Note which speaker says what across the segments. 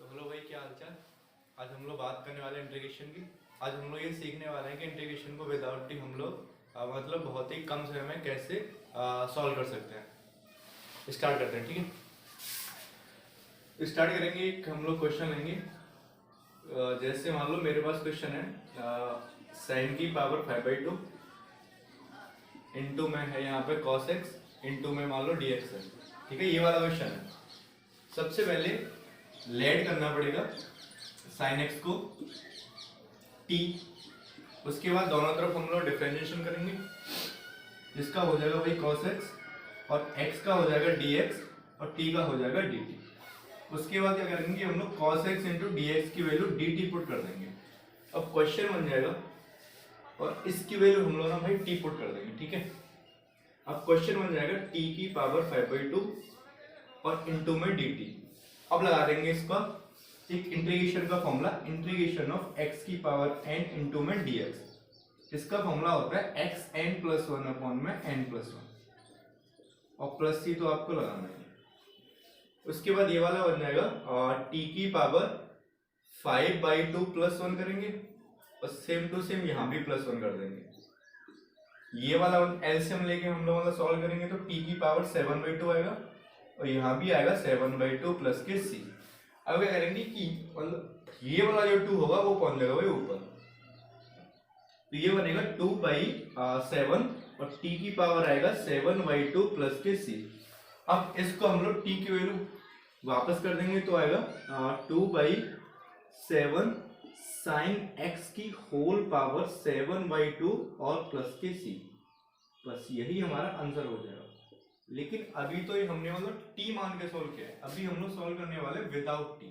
Speaker 1: तो हेलो भाई, क्या हालचाल। आज हम लोग बात करने वाले हैं इंटीग्रेशन की। आज हम लोग ये सीखने वाले हैं कि इंटीग्रेशन को विदाउट टी हम लोग मतलब बहुत ही कम समय में कैसे सॉल्व कर सकते हैं। स्टार्ट करते हैं, ठीक है। स्टार्ट करेंगे, एक हम लोग क्वेश्चन लेंगे। जैसे मान लो मेरे पास क्वेश्चन है साइन की पावर 5/2 इंटू में है यहाँ पे cos x इंटू में मान लो dx है, ठीक है। ये वाला क्वेश्चन है। सबसे पहले लेट करना पड़ेगा साइन एक्स को t, उसके बाद दोनों तरफ हम लोग डिफरेंशिएशन करेंगे, जिसका हो जाएगा भाई cos x और x का हो जाएगा dx और t का हो जाएगा dt। उसके बाद क्या करेंगे, हम लोग cos x इंटू डी की वैल्यू dt पुट कर देंगे। अब क्वेश्चन बन जाएगा और इसकी वैल्यू हम लोग ना भाई t पुट कर देंगे, ठीक है। अब क्वेश्चन बन जाएगा t की पावर 5/2 और इंटू में dt। अब लगा देंगे इसका एक इंटीग्रेशन का फॉर्मूला, इंटीग्रेशन ऑफ x की पावर n इंटू में dx। इसका फॉर्मूला होता है xn प्लस 1 अपॉन में n+1 और प्लस c तो आपको लगाना है। उसके बाद ये वाला बन जाएगा t की पावर 5/2 प्लस 1 करेंगे और सेम टू सेम यहाँ भी प्लस 1 कर देंगे। ये वाला एलसीएम लेके हम लोग मतलब सॉल्व करेंगे तो t की पावर 7/2 आएगा और यहाँ भी आएगा 7/2 प्लस के c। अब क्या करेंगे कि मतलब ये वाला जो 2 होगा वो पहुंच जाएगा भाई ऊपर, तो ये बनेगा 2/7 और t की पावर आएगा 7/2 प्लस के c। अब इसको हम लोग t की वैल्यू वापस कर देंगे तो आएगा 2/7 साइन x की होल पावर 7/2 और प्लस के c। बस यही हमारा आंसर हो जाएगा। लेकिन अभी तो ये हमने मतलब t मान के सोल्व किया है, अभी हम लोग सोल्व करने वाले विदाउट t,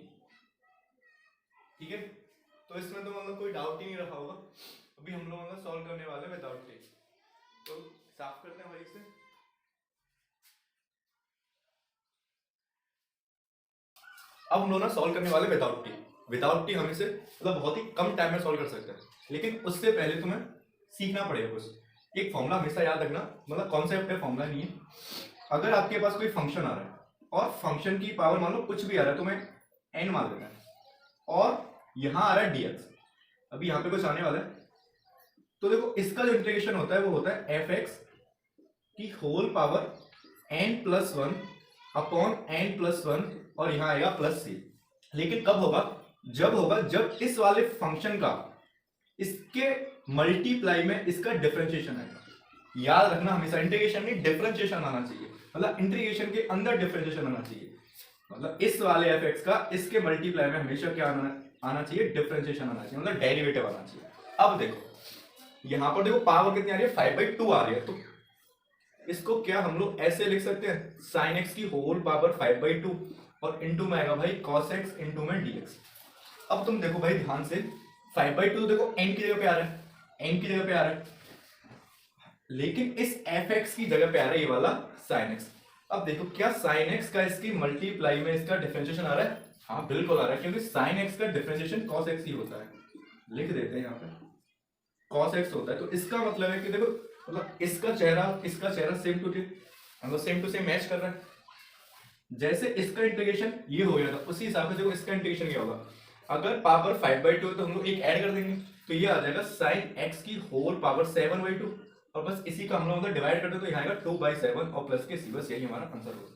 Speaker 1: ठीक है। तो इसमें तो मतलब कोई डाउट ही नहीं रखा होगा। अभी हम लोग मतलब सॉल्व करने वाले विदाउट t। तो साफ करते हैं भाई इसे। अब हम लोग ना सॉल्व करने वाले विदाउट टी। विदाउट टी हम इसे मतलब बहुत ही कम टाइम में सॉल्व कर सकते हैं, लेकिन उससे पहले तुम्हें सीखना पड़ेगा कुछ। एक फॉर्मूला हमेशा याद रखना, मतलब कॉन्सेप्ट है, फॉर्मूला नहीं है। अगर आपके पास कोई फंक्शन आ रहा है और फंक्शन की पावर मान लो कुछ भी आ रहा है, तुम्हें n मान लेना है और यहाँ आ रहा है dx, अभी यहाँ पे कुछ आने वाला है, तो देखो इसका जो इंटीग्रेशन होता है वो होता है fx की whole power n+1 upon n+1 और यहाँ आएगा प्लस c। लेकिन कब होगा, जब इस वाले फंक्शन का इसके मल्टीप्लाई में इसका डिफरेंशिएशन आएगा। याद रखना हमेशा इंटीग्रेशन में डिफरेंशिएशन आना चाहिए, मतलब इंटीग्रेशन के अंदर डिफरेंशिएशन आना चाहिए। मतलब इस वाले fx का इसके मल्टीप्लाई में हमेशा क्या आना चाहिए, डिफरेंशिएशन आना चाहिए, मतलब डेरिवेटिव आना चाहिए। अब देखो यहाँ पर देखो पावर कितनी आ रही है, 5/2 आ रही है, तो इसको क्या हम लोग ऐसे लिख सकते हैं, साइन x की होल पावर 5/2 और इंटू में आएगा भाई cos x इंटू में dx। अब तुम देखो भाई ध्यान से, 5/2 देखो n की जगह पे आ रहा है, n की जगह पे आ रहा है, लेकिन इस fx की जगह पे आ रहा है ये वाला sin x। अब देखो क्या sin x का इसकी मल्टीप्लाई में इसका डिफरेंशिएशन आ रहा है, हाँ बिल्कुल आ रहा है, क्योंकि sin x का डिफरेंशिएशन cos x ही होता है। लिख देते हैं यहाँ पे cos x होता है, तो इसका मतलब है कि देखो मतलब इसका चेहरा सेम टू मतलब सेम टू सेम मैच कर रहा है। जैसे इसका इंटीग्रेशन ये हो गया था, उसी हिसाब से देखो इसका इंटीग्रेशन क्या होगा, अगर पावर 5/2 है तो हम लोग एक ऐड कर देंगे, तो ये आ जाएगा sin x की होल पावर 7/2 और बस इसी का हम लोग डिवाइड करते तो यहाँ आएगा 2/7 और प्लस के c। बस यही हमारा आंसर होगा।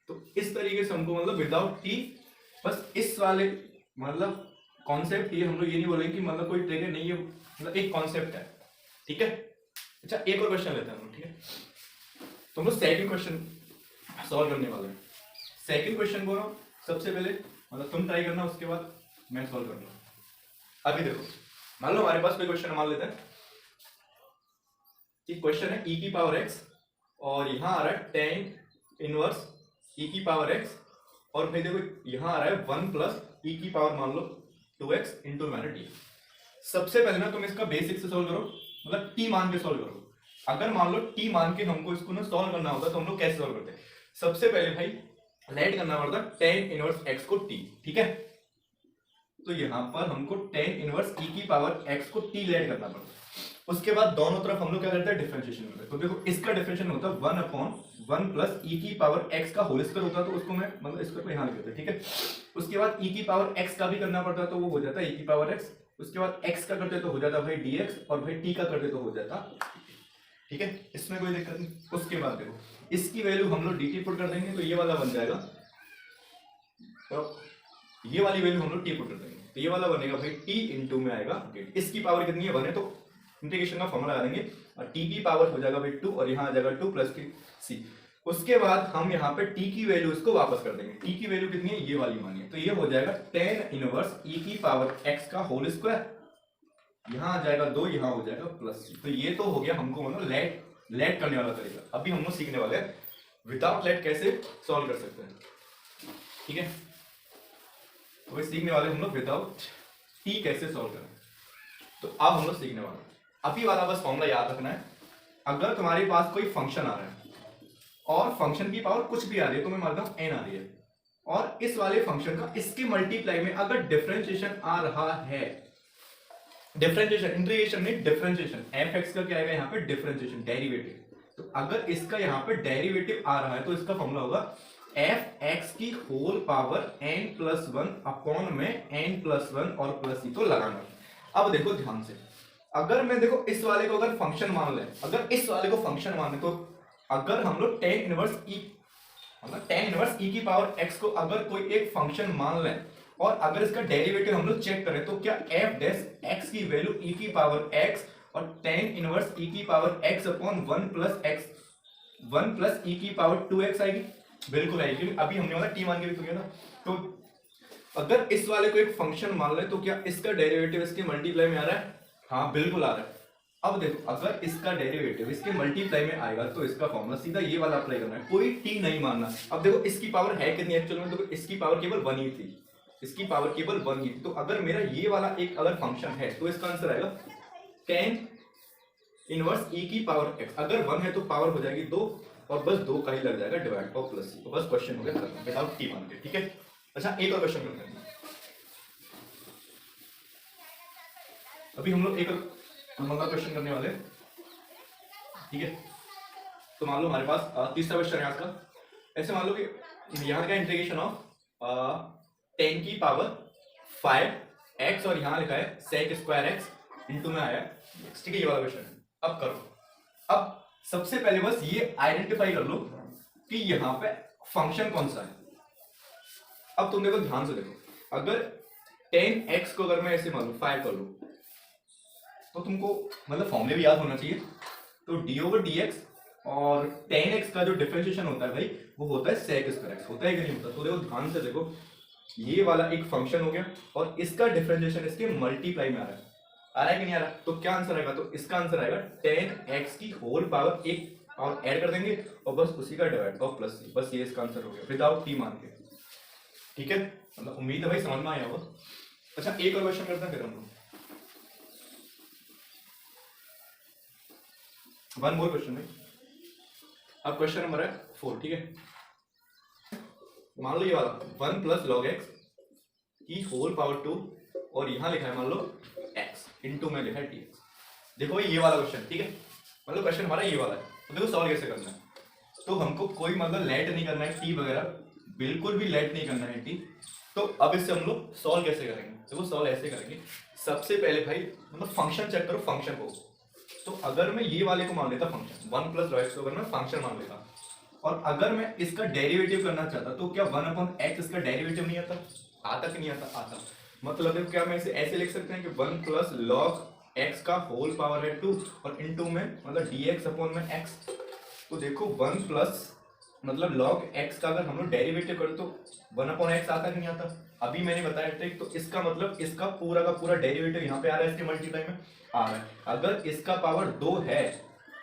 Speaker 1: तो इस तरीके से हमको मतलब विदाउट t, बस इस वाले मतलब कॉन्सेप्ट, ये हम लोग ये नहीं बोलेंगे कि मतलब कोई ट्रिक है, नहीं, ये मतलब एक कॉन्सेप्ट है, ठीक है। अच्छा एक और क्वेश्चन लेते हैं हम लोग, ठीक है। तो हम लोग सेकंड क्वेश्चन सॉल्व करने वाले हैं। सेकंड क्वेश्चन को सबसे पहले मतलब तुम ट्राई करना, उसके बाद मैं सॉल्व करूंगा। अभी देखो मान लो हमारे पास कोई क्वेश्चन मान लेते हैं, एक क्वेश्चन है e की पावर x और यहाँ आ रहा है tan इनवर्स e की पावर x और फिर देखो यहाँ आ रहा है 1 प्लस e की पावर मान लो 2x इंटू माइनस टी। सबसे पहले ना तुम इसका बेसिक से सॉल्व करो, मतलब t मान के सॉल्व करो। अगर मान लो t मान के हमको इसको ना सॉल्व करना होता तो हम लोग कैसे सॉल्व करते हैं, सबसे पहले भाई लेट करना पड़ता tan इनवर्स x को t, ठीक है। तो यहाँ पर हमको tan इनवर्स e की पावर x को t लेट करना पड़ता। उसके बाद दोनों तरफ हम लोग क्या करते हैं, डिफरेंशिएशन करते हैं। तो देखो इसका डिफरेंशिएशन होता है 1/1 प्लस ई की पावर एक्स का होल स्क्वायर होता है, तो उसको मैं मतलब स्क्वायर को यहाँ लिख देते हैं, ठीक है। उसके बाद ई की पावर एक्स का भी करना पड़ता है, तो वो हो जाता है ई की पावर एक्स। उसके बाद एक्स का करते तो हो जाता भाई dx, और भाई t का करते तो हो जाता, ठीक है, इसमें कोई दिक्कत नहीं। उसके बाद देखो इसकी वैल्यू हम लोग dt पुट कर देंगे, तो ये वाला बन जाएगा, तो ये वाली वैल्यू हम लोग t पुट कर देंगे, तो ये वाला बनेगा भाई t इंटू में आएगा dt। इसकी पावर कितनी है, 1 है, तो इंटीग्रेशन का फॉर्मूला लगा देंगे, और t की पावर हो जाएगा भाई 2, और यहाँ आ जाएगा 2 प्लस c। उसके बाद हम यहाँ पे t की वैल्यू इसको वापस कर देंगे। t की वैल्यू कितनी है, ये वाली मानिए, तो ये हो जाएगा tan इनवर्स e की पावर x का होल स्क्वायर, यहाँ आ जाएगा 2, यहाँ हो जाएगा प्लस c। तो ये तो हो गया हमको मतलब लेट करने वाला तरीका। अभी हम लोग सीखने वाले हैं विदाउट लेट कैसे सॉल्व कर सकते हैं, ठीक है। तो सीखने वाले हम लोग विदाउट t कैसे सॉल्व करें। तो अब हम लोग सीखने वाले अभी वाला बस फॉर्मूला याद रखना है। अगर तुम्हारे पास कोई फंक्शन आ रहा है और फंक्शन की पावर कुछ भी आ रही है, तो मैं मानता हूं n आ रही है, और इस वाले फंक्शन का इसके मल्टीप्लाई में अगर डिफरेंशिएशन आ रहा है, डिफरेंशिएशन इंटीग्रेशन नहीं डिफरेंशिएशन, f(x) का क्या आएगा यहाँ पे, डिफरेंशिएशन डेरिवेटिव। तो अगर इसका यहाँ पे डेरिवेटिव आ रहा है, तो इसका फॉर्मूला होगा f(x) की होल पावर n+1 अपॉन में n+1 और प्लस c। तो लगाना। अब देखो ध्यान से, अगर मैं देखो इस वाले को अगर फंक्शन मान ले, अगर इस वाले को फंक्शन मान ले, तो अगर हम लोग tan इनवर्स e मतलब tan इनवर्स e की पावर x को अगर कोई एक फंक्शन मान लें, और अगर इसका डेरिवेटिव हम लोग चेक करें, तो क्या f डैश x की वैल्यू e की पावर x और tan इनवर्स e की power x upon 1 plus e की पावर 2x आएगी? बिल्कुल आएगी, क्योंकि अभी हमने वाला t मान के भी तो किया ना। तो अगर इस वाले को एक फंक्शन मान ले, तो क्या इसका डेरिवेटिव इसके मल्टीप्लाई में आ रहा है? हाँ बिल्कुल आ रहा है। अब देखो अगर इसका डेरिवेटिव इसके मल्टीप्लाई में आएगा, तो इसका फॉर्मूला सीधा ये वाला अप्लाई करना है, कोई t नहीं मानना। अब देखो इसकी पावर है कितनी एक्चुअल में, तो इसकी पावर केवल 1 ही थी, इसकी पावर केवल 1 ही थी। तो अगर मेरा ये वाला एक अगर फंक्शन है, तो इसका आंसर आएगा tan इनवर्स e की पावर x। अगर 1 है तो पावर हो जाएगी 2, और बस 2 का ही लग जाएगा डिवाइड और प्लस c। तो बस क्वेश्चन हो गया खत्म विदाउट t मान के, ठीक है। अच्छा एक और क्वेश्चन करते हैं। अभी हम लोग एक और क्वेश्चन करने वाले, ठीक है। तो मान लो हमारे पास तीसरा क्वेश्चन है आज का। ऐसे मान लो कि यहाँ का इंटीग्रेशन ऑफ 10 की पावर 5x, और यहाँ लिखा है sec स्क्वायर x इंटू में आया, ठीक है, ये वाला क्वेश्चन है। अब करो, अब सबसे पहले बस ये आइडेंटिफाई कर लो कि यहाँ पे फंक्शन कौन सा है। अब तुम देखो ध्यान से देखो, अगर 10x को अगर मैं ऐसे मान लू 5 कर लू, तो तुमको मतलब फॉर्मूले भी याद होना चाहिए। तो d/dx और 10x का जो डिफरेंशिएशन होता है भाई, वो होता है sec स्क्वायर x, होता है कि नहीं होता। तो देखो ध्यान से देखो, ये वाला एक फंक्शन हो गया, और इसका डिफरेंशिएशन इसके मल्टीप्लाई में आ रहा है कि नहीं आ रहा? तो क्या आंसर आएगा, तो इसका आंसर आएगा 10x की होल पावर 1 और ऐड कर देंगे, और बस उसी का डिवाइड और प्लस c। बस ये इसका आंसर हो गया विदाउट t मान के, ठीक है। मतलब उम्मीद है भाई समझ में आया होगा। अच्छा एक और क्वेश्चन करते हैं फिर हम लोग, वन मोर क्वेश्चन है। अब क्वेश्चन नंबर है 4, ठीक है। मान लो ये वाला 1 प्लस लॉग एक्स की होल पावर 2, और यहां लिखा है मान लो x इंटू में लिखा है dx। देखो भाई ये वाला क्वेश्चन, ठीक है, मतलब क्वेश्चन हमारा ये वाला है। तो देखो सॉल्व कैसे करना है। तो हमको कोई मतलब लेट नहीं करना है t वगैरह, बिल्कुल भी लेट नहीं करना है t। तो अब इससे हम लोग सॉल्व कैसे करेंगे, देखो सॉल्व ऐसे करेंगे। सबसे पहले भाई मतलब फंक्शन चेक करो, फंक्शन को। तो अगर मैं ये वाले को मान लेता फंक्शन 1 प्लस लॉग एक्स को अगर मैं फंक्शन मान लेता, और अगर मैं इसका डेरिवेटिव करना चाहता, तो क्या 1/x इसका डेरिवेटिव नहीं आता? आता कि नहीं आता? आता। मतलब है क्या मैं इसे ऐसे लिख सकते हैं कि 1 प्लस लॉग x का होल पावर है 2, और इनटू में मतलब dx अपॉन में x। तो देखो 1 प्लस मतलब log x का अगर हम लोग डेरिवेटिव करें, तो 1/x आता कि नहीं आता? अभी मैंने बताया था। तो इसका मतलब इसका पूरा का पूरा डेरिवेटिव यहाँ पे आ रहा है, इसके मल्टीप्लाई में आ रहा है। अगर इसका पावर 2 है,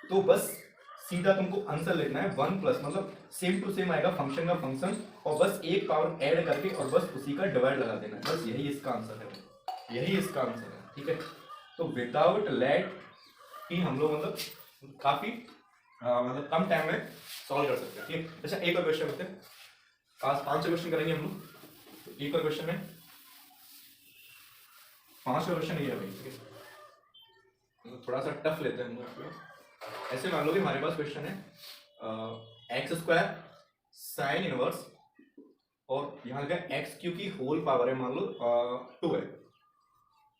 Speaker 1: तो बस सीधा तुमको आंसर लिखना है 1 प्लस मतलब सेम टू सेम आएगा फंक्शन का फंक्शन, और बस एक पावर ऐड करके और बस उसी का डिवाइड लगा देना है। बस यही इसका आंसर है, यही इसका आंसर है, ठीक है। तो विदाउट लेट ही हम लोग मतलब काफी मतलब कम टाइम में सॉल्व कर सकते हैं, ठीक है। अच्छा एक और क्वेश्चन होते हैं, आज 5 क्वेश्चन करेंगे हम लोग। तो एक और क्वेश्चन में 5 क्वेश्चन ये है भाई, ठीक है। थोड़ा सा टफ लेते हैं हम लोग। ऐसे मान लो कि हमारे पास क्वेश्चन है एक्स स्क्वायर साइन इनवर्स और यहाँ लिखा है एक्स क्यू की होल पावर है मान लो 2 है,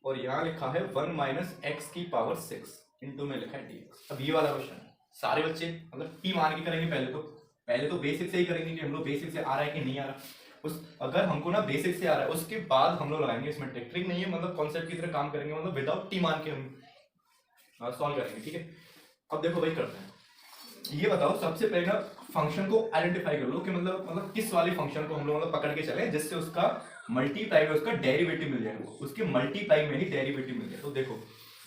Speaker 1: और यहाँ लिखा है 1 माइनस एक्स की पावर 6 इंटू में लिखा है dx। अब ये वाला क्वेश्चन है, सारे बच्चे मतलब टी मान के करेंगे। पहले तो बेसिक से ही करेंगे कि हम लोग बेसिक से आ रहा है कि नहीं आ रहा। अगर हमको ना बेसिक से आ रहा है उसके बाद हम लोग लगाएंगे इसमें ट्रिक नहीं है, मतलब कॉन्सेप्ट की तरह काम करेंगे, मतलब विदाउट टी मान के हम सॉल्व करेंगे। ठीक है, अब देखो भाई करते हैं। ये बताओ सबसे पहले ना फंक्शन को आइडेंटिफाई कर लो कि मतलब किस वाले फंक्शन को हम लोग मतलब पकड़ के चले जिससे उसका मल्टीप्लाई में उसका डेरिवेटिव मिल जाए, उसके मल्टीप्लाई में ही डेरिवेटिव मिल जाए। तो देखो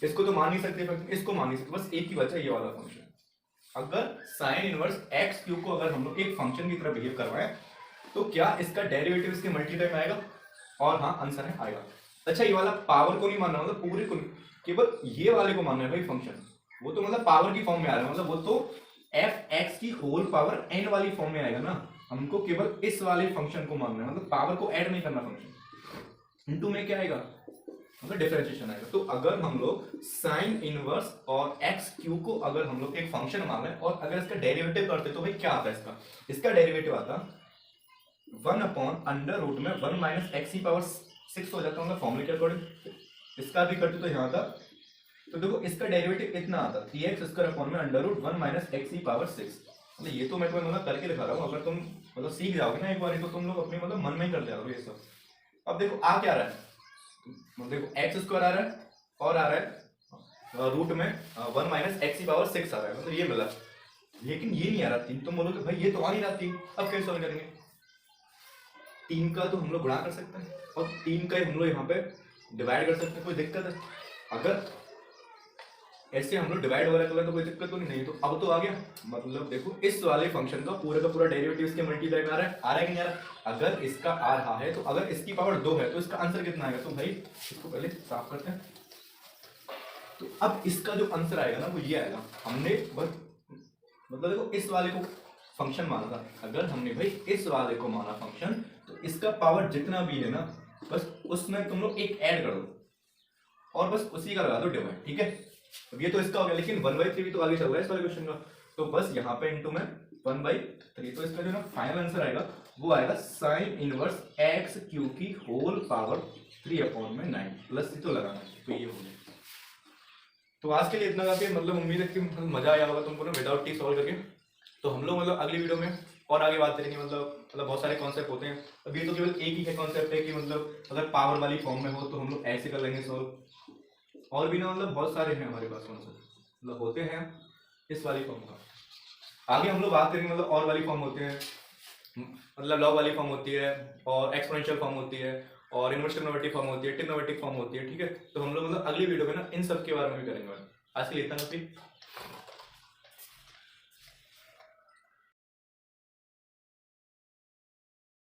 Speaker 1: इसको तो मान नहीं सकते, इसको मान नहीं सकते, बस एक ही बचा ये वाला फंक्शन। अगर साइन इनवर्स एक्स क्यू को अगर हम लोग एक फंक्शन की तरह बिहेव करवाएं तो क्या इसका डेरिवेटिव इसके मल्टीप्लाई में आएगा? और हाँ आंसर है आएगा। अच्छा ये वाला पावर को नहीं मानना, मतलब पूरे को नहीं, केवल ये वाले को मानना है भाई फंक्शन। वो तो मतलब पावर की फॉर्म में आ रहा है, मतलब वो तो एफ एक्स की होल पावर एन वाली फॉर्म में आएगा ना। हमको केवल इस वाले फंक्शन को मानना है, मतलब पावर को ऐड नहीं करना फंक्शन। इनटू में क्या आएगा, मतलब डिफरेंशिएशन आएगा। तो अगर हम लोग साइन इनवर्स और एक्स क्यू को अगर हम लोग एक फंक्शन मान रहे हैं और अगर इसका डेरिवेटिव करते तो भाई क्या आता है इसका डेरिवेटिव आता 1 अपॉन अंडर रूट में 1 माइनस एक्स की पावर 6 हो जाता है, मतलब फॉर्मूले के अकॉर्डिंग। इसका भी करते तो यहाँ आता, तो देखो इसका डेरिवेटिव इतना आता 3x स्क्वायर अपॉन में अंडर रूट 1 माइनस एक्स की पावर 6। मतलब ये तो मैं तुम्हें मतलब करके दिखा रहा हूँ, अगर तुम मतलब सीख जाओगे ना एक बार तो तुम लोग अपने मतलब मन में ही कर जाओगे ये सब। अब देखो आ क्या रहा है, मतलब देखो एक्स स्क्वायर आ रहा है और आ रहा है रूट में 1 माइनस एक्स की पावर 6 आ रहा है, मतलब ये मिला। लेकिन ये नहीं आ रहा 3, तुम बोलोगे भाई ये तो आ नहीं रहा 3, अब कैसे सॉल्व करेंगे? 3 का तो हम लोग गुणा कर सकते हैं और 3 का हम लोग यहाँ पे डिवाइड कर सकते हैं, कोई दिक्कत है? अगर ऐसे हम लोग डिवाइड वगैरह कर तो कोई दिक्कत तो नहीं। तो अब तो आ गया, मतलब देखो इस वाले फंक्शन का पूरा डेरिवेटिव इसके मल्टीप्लाई में आ रहा है कि नहीं आ रहा? अगर इसका आ रहा है तो अगर इसकी पावर 2 है तो इसका आंसर कितना आएगा? तो भाई इसको पहले साफ करते हैं। तो अब इसका जो आंसर आएगा ना वो ये आएगा, हमने बस मतलब देखो इस वाले को फंक्शन माना था, अगर हमने भाई इस वाले को माना फंक्शन तो इसका पावर जितना भी है ना बस उसमें तुम लोग एक ऐड कर दो और बस उसी का लगा दो डिवाइड। ठीक है, अब ये तो इसका हो गया, लेकिन 1/3 भी तो आगे चल रहा है इस वाले क्वेश्चन का, तो बस यहाँ पे इनटू में 1/3। तो इसका जो ना फाइनल आंसर आएगा वो आएगा साइन इनवर्स एक्स क्यू की होल पावर 3 अपॉन में 9 प्लस तो लगाना है, तो ये हो गया। तो आज के लिए इतना काफी, मतलब उम्मीद है कि मजा आया होगा तुमको ना विदाउट टी सॉल्व करके। तो हम लोग मतलब अगली वीडियो में और आगे बात करेंगे, मतलब बहुत सारे कॉन्सेप्ट होते हैं। अब ये तो केवल एक ही है कॉन्सेप्ट है कि मतलब अगर पावर वाली फॉर्म में हो तो हम लोग ऐसे कर लेंगे सॉल्व, और भी ना मतलब बहुत सारे हैं हमारे पास कॉन्सेप्ट, मतलब होते हैं इस वाली फॉर्म का। आगे हम लोग बात करेंगे मतलब और वाली फॉर्म होते हैं, मतलब लॉग वाली फॉर्म होती है और एक्सपोनेंशियल फॉर्म होती है और इनवर्स ट्रिग्नोमेट्रिक फॉर्म होती है, ट्रिग्नोमेट्रिक फॉर्म होती है। ठीक है, तो हम लोग मतलब अगली वीडियो में ना इन सब के बारे में भी करेंगे। आज के लिए इतना काफी।